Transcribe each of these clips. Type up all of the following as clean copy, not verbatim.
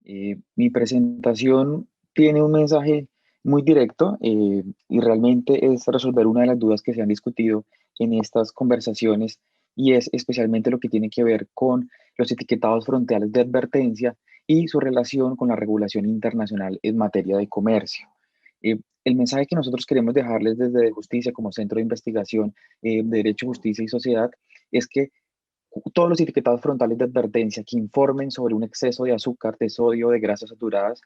Mi presentación tiene un mensaje muy directo y realmente es resolver una de las dudas que se han discutido en estas conversaciones y es especialmente lo que tiene que ver con los etiquetados frontales de advertencia y su relación con la regulación internacional en materia de comercio. El mensaje que nosotros queremos dejarles desde Justicia como centro de investigación de Derecho, Justicia y Sociedad es que todos los etiquetados frontales de advertencia que informen sobre un exceso de azúcar, de sodio, de grasas saturadas,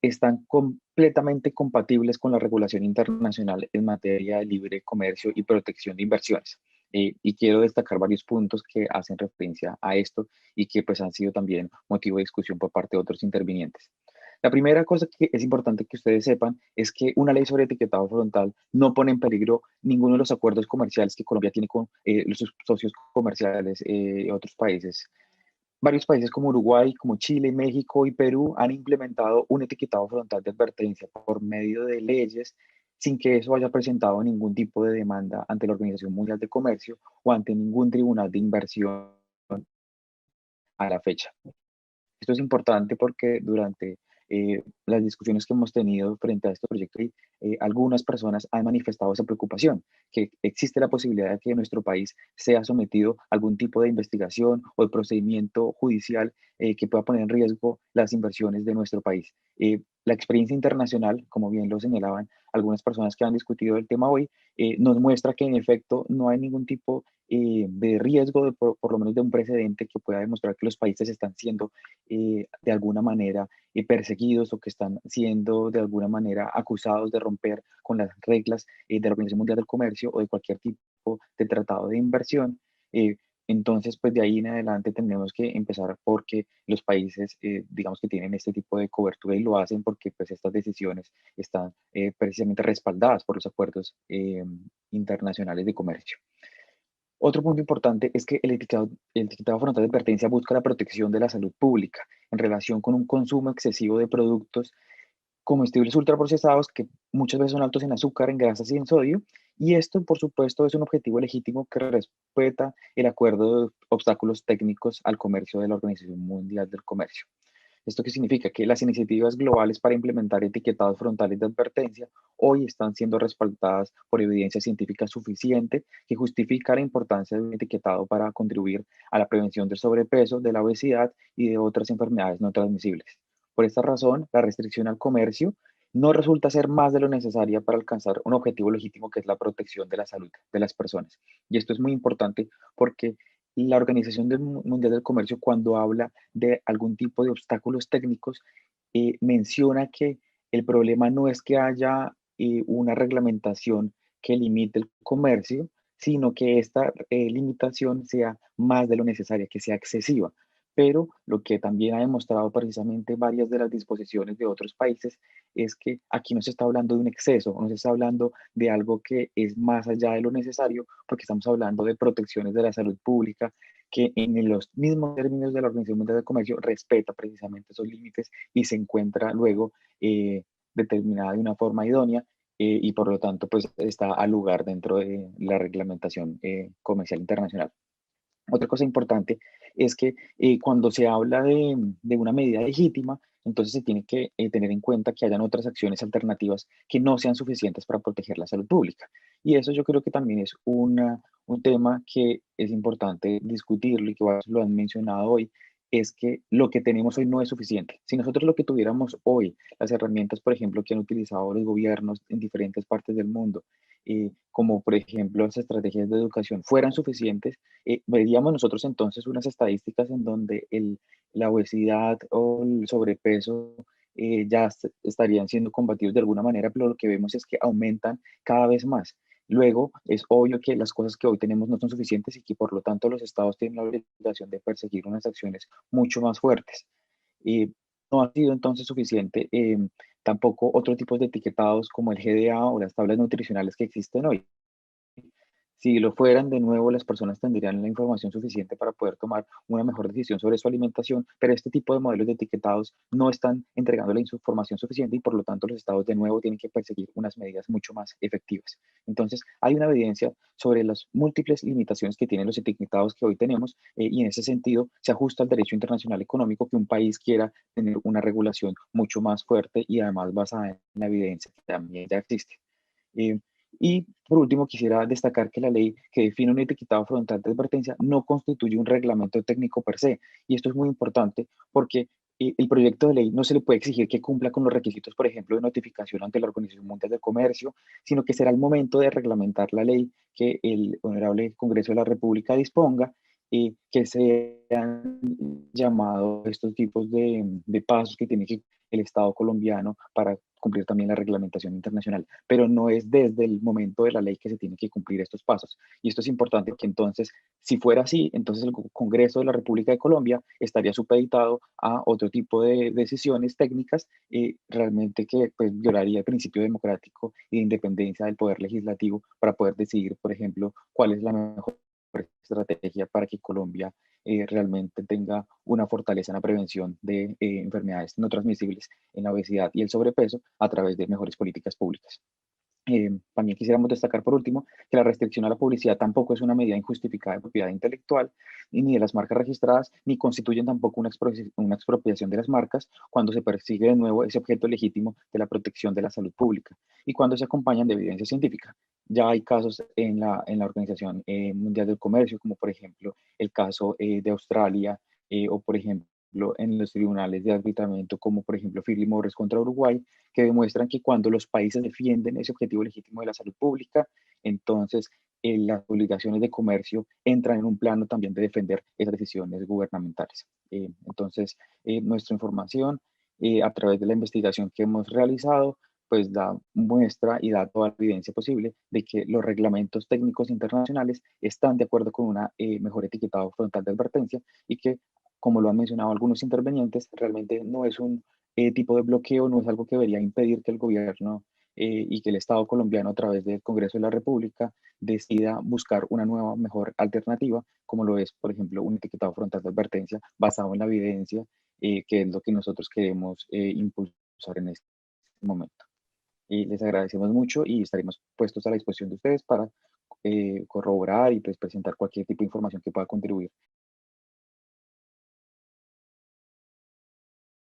están completamente compatibles con la regulación internacional en materia de libre comercio y protección de inversiones. Y quiero destacar varios puntos que hacen referencia a esto y que pues han sido también motivo de discusión por parte de otros intervinientes. La primera cosa que es importante que ustedes sepan es que una ley sobre etiquetado frontal no pone en peligro ninguno de los acuerdos comerciales que Colombia tiene con sus socios comerciales de otros países. Varios países como Uruguay, como Chile, México y Perú han implementado un etiquetado frontal de advertencia por medio de leyes sin que eso haya presentado ningún tipo de demanda ante la Organización Mundial de Comercio o ante ningún tribunal de inversión a la fecha. Esto es importante porque durante las discusiones que hemos tenido frente a este proyecto, algunas personas han manifestado esa preocupación, que existe la posibilidad de que nuestro país sea sometido a algún tipo de investigación o de procedimiento judicial que pueda poner en riesgo las inversiones de nuestro país. La experiencia internacional, como bien lo señalaban algunas personas que han discutido el tema hoy, nos muestra que en efecto no hay ningún tipo de riesgo, por lo menos de un precedente que pueda demostrar que los países están siendo de alguna manera perseguidos o que están siendo de alguna manera acusados de romper con las reglas de la Organización Mundial del Comercio o de cualquier tipo de tratado de inversión. Eh, entonces, pues de ahí en adelante tenemos que empezar porque los países, digamos que tienen este tipo de cobertura y lo hacen porque pues estas decisiones están precisamente respaldadas por los acuerdos internacionales de comercio. Otro punto importante es que el etiquetado frontal de advertencia busca la protección de la salud pública en relación con un consumo excesivo de productos comestibles ultraprocesados que muchas veces son altos en azúcar, en grasas y en sodio. Y esto, por supuesto, es un objetivo legítimo que respeta el acuerdo de obstáculos técnicos al comercio de la Organización Mundial del Comercio. ¿Esto qué significa? Que las iniciativas globales para implementar etiquetados frontales de advertencia hoy están siendo respaldadas por evidencia científica suficiente que justifica la importancia de un etiquetado para contribuir a la prevención del sobrepeso, de la obesidad y de otras enfermedades no transmisibles. Por esta razón, la restricción al comercio no resulta ser más de lo necesaria para alcanzar un objetivo legítimo que es la protección de la salud de las personas. Y esto es muy importante porque la Organización Mundial del Comercio, cuando habla de algún tipo de obstáculos técnicos, menciona que el problema no es que haya una reglamentación que limite el comercio, sino que esta limitación sea más de lo necesaria, que sea excesiva. Pero lo que también ha demostrado precisamente varias de las disposiciones de otros países es que aquí no se está hablando de un exceso, no se está hablando de algo que es más allá de lo necesario, porque estamos hablando de protecciones de la salud pública, que en los mismos términos de la Organización Mundial del Comercio respeta precisamente esos límites y se encuentra luego determinada de una forma idónea y por lo tanto pues está al lugar dentro de la reglamentación comercial internacional. Otra cosa importante es que cuando se habla de una medida legítima, entonces se tiene que tener en cuenta que hayan otras acciones alternativas que no sean suficientes para proteger la salud pública. Y eso yo creo que también es un tema que es importante discutirlo y que varios lo han mencionado hoy, es que lo que tenemos hoy no es suficiente. Si nosotros lo que tuviéramos hoy, las herramientas, por ejemplo, que han utilizado los gobiernos en diferentes partes del mundo, como por ejemplo las estrategias de educación, fueran suficientes, veríamos nosotros entonces unas estadísticas en donde la obesidad o el sobrepeso ya estarían siendo combatidos de alguna manera, pero lo que vemos es que aumentan cada vez más. Luego, es obvio que las cosas que hoy tenemos no son suficientes y que por lo tanto los estados tienen la obligación de perseguir unas acciones mucho más fuertes. No ha sido entonces suficiente tampoco otros tipos de etiquetados como el GDA o las tablas nutricionales que existen hoy. Si lo fueran, de nuevo, las personas tendrían la información suficiente para poder tomar una mejor decisión sobre su alimentación, pero este tipo de modelos de etiquetados no están entregando la información suficiente y por lo tanto los estados de nuevo tienen que perseguir unas medidas mucho más efectivas. Entonces, hay una evidencia sobre las múltiples limitaciones que tienen los etiquetados que hoy tenemos y en ese sentido se ajusta al derecho internacional económico que un país quiera tener una regulación mucho más fuerte y además basada en la evidencia que también ya existe. Eh, y por último, quisiera destacar que la ley que define un etiquetado frontal de advertencia no constituye un reglamento técnico per se. Y esto es muy importante porque el proyecto de ley no se le puede exigir que cumpla con los requisitos, por ejemplo, de notificación ante la Organización Mundial del Comercio, sino que será el momento de reglamentar la ley que el Honorable Congreso de la República disponga que sean llamados estos tipos de pasos que tiene que el Estado colombiano para cumplir también la reglamentación internacional, pero no es desde el momento de la ley que se tiene que cumplir estos pasos. Y esto es importante que entonces, si fuera así, entonces el Congreso de la República de Colombia estaría supeditado a otro tipo de decisiones técnicas realmente que pues, violaría el principio democrático y de independencia del poder legislativo para poder decidir, por ejemplo, cuál es la mejor estrategia para que Colombia realmente tenga una fortaleza en la prevención de enfermedades no transmisibles en la obesidad y el sobrepeso a través de mejores políticas públicas. También quisiéramos destacar por último que la restricción a la publicidad tampoco es una medida injustificada de propiedad intelectual ni de las marcas registradas, ni constituyen tampoco una expropiación de las marcas cuando se persigue de nuevo ese objeto legítimo de la protección de la salud pública y cuando se acompañan de evidencia científica. Ya hay casos en la Organización Mundial del Comercio, como por ejemplo el caso de Australia o por ejemplo en los tribunales de arbitramiento, como por ejemplo Philip Morris contra Uruguay, que demuestran que cuando los países defienden ese objetivo legítimo de la salud pública, entonces las obligaciones de comercio entran en un plano también de defender esas decisiones gubernamentales. Nuestra información a través de la investigación que hemos realizado, pues da muestra y da toda la evidencia posible de que los reglamentos técnicos internacionales están de acuerdo con una mejor etiquetado frontal de advertencia y que, como lo han mencionado algunos intervenientes, realmente no es un tipo de bloqueo, no es algo que debería impedir que el gobierno y que el Estado colombiano a través del Congreso de la República decida buscar una nueva, mejor alternativa, como lo es, por ejemplo, un etiquetado frontal de advertencia basado en la evidencia, que es lo que nosotros queremos impulsar en este momento. Y les agradecemos mucho y estaremos puestos a la disposición de ustedes para corroborar y pues, presentar cualquier tipo de información que pueda contribuir